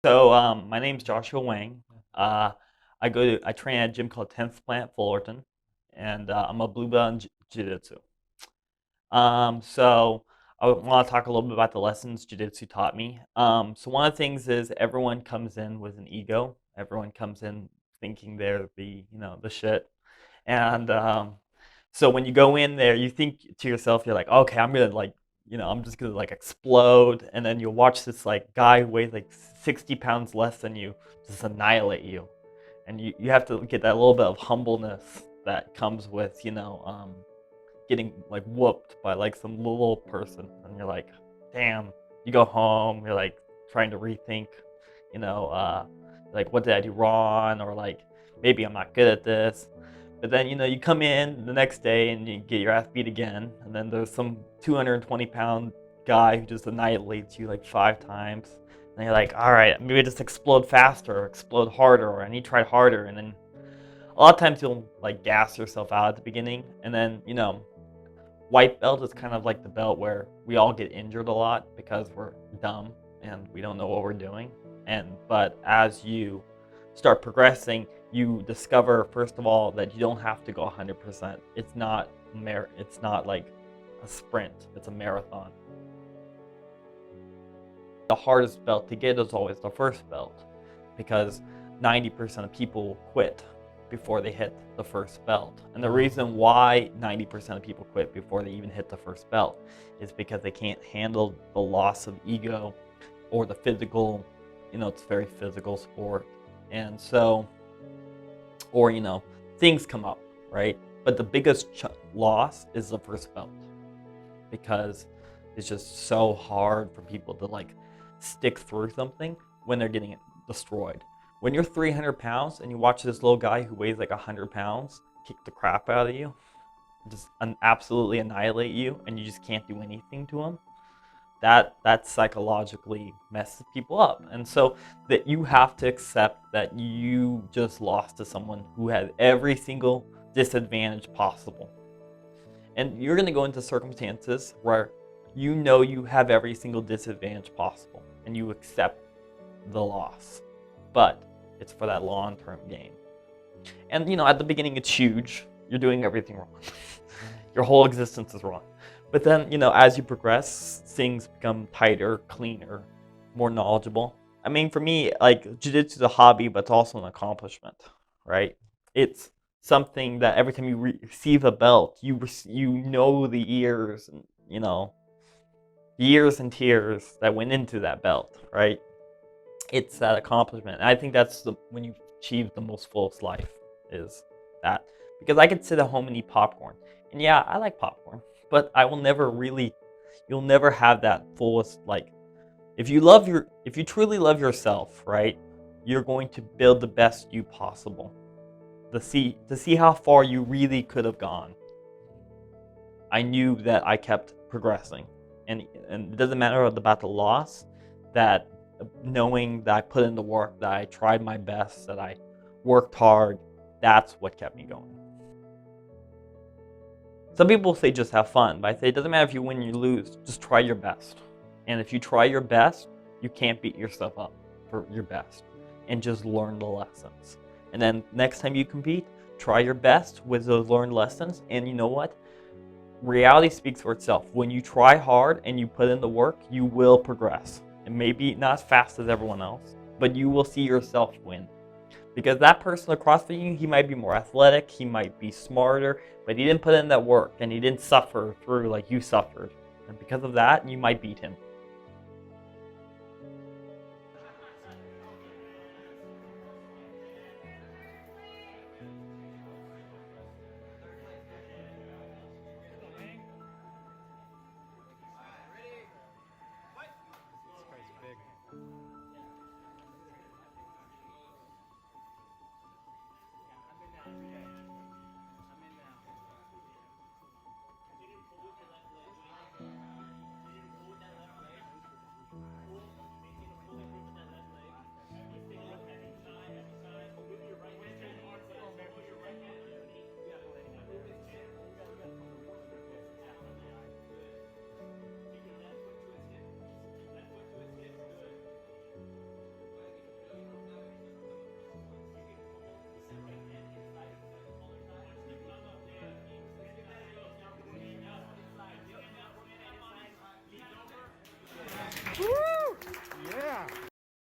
My name's Joshua Wang. Uh, I train at a gym called 10th Plant Fullerton, and I'm a blue belt in Jiu Jitsu. So I want to talk a little bit about the lessons Jiu Jitsu taught me. So one of the things is everyone comes in with an ego. Everyone comes in thinking they're the shit. And so when you go in there, you think to yourself, you're like, okay, I'm gonna I'm just gonna like explode, and then you'll watch this like guy who weighs like 60 pounds less than you just annihilate you, and you have to get that little bit of humbleness that comes with getting like whooped by like some little person, and you're like, damn. You go home, you're like trying to rethink, you know, uh, like what did I do wrong, or like maybe I'm not good at this. But then you come in the next day and you get your ass beat again, and then there's some 220-pound guy who just annihilates you like 5 times, and you're like, all right, maybe just explode faster, or explode harder, or I need to try harder, and then a lot of times you'll like gas yourself out at the beginning, and then white belt is kind of like the belt where we all get injured a lot because we're dumb and we don't know what we're doing. But as you start progressing, you discover first of all that you don't have to go 100%. It's not like a sprint, it's a marathon. The hardest belt to get is always the first belt, because 90% of people quit before they hit the first belt. And the reason why 90% of people quit before they even hit the first belt is because they can't handle the loss of ego or the physical, it's a very physical sport. And so, or, things come up, right? But the biggest loss is the first belt, because it's just so hard for people to like stick through something when they're getting destroyed. When you're 300 pounds and you watch this little guy who weighs like 100 pounds kick the crap out of you, just absolutely annihilate you, and you just can't do anything to him, that psychologically messes people up. And so that you have to accept that you just lost to someone who had every single disadvantage possible. And you're going to go into circumstances where you have every single disadvantage possible, and you accept the loss. But it's for that long-term gain. And at the beginning it's huge. You're doing everything wrong. Your whole existence is wrong. But then, as you progress, things become tighter, cleaner, more knowledgeable. I mean, for me, like, jiu-jitsu is a hobby, but it's also an accomplishment, right? It's something that every time you receive a belt, you know the years and, years and tears that went into that belt, right? It's that accomplishment. And I think that's when you achieve the most fullest life, is that. Because I could sit at home and eat popcorn. And yeah, I like popcorn, but you'll never have that fullest, like, if you truly love yourself, right, you're going to build the best you possible to see how far you really could have gone. I knew that I kept progressing, and it doesn't matter about the loss, that knowing that I put in the work, that I tried my best, that I worked hard, that's what kept me going. Some people say just have fun, but I say it doesn't matter if you win or you lose, just try your best. And if you try your best, you can't beat yourself up for your best. And just learn the lessons. And then next time you compete, try your best with those learned lessons. And you know what? Reality speaks for itself. When you try hard and you put in the work, you will progress. And maybe not as fast as everyone else, but you will see yourself win. Because that person across from you, he might be more athletic, he might be smarter, but he didn't put in that work and he didn't suffer through like you suffered. And because of that, you might beat him.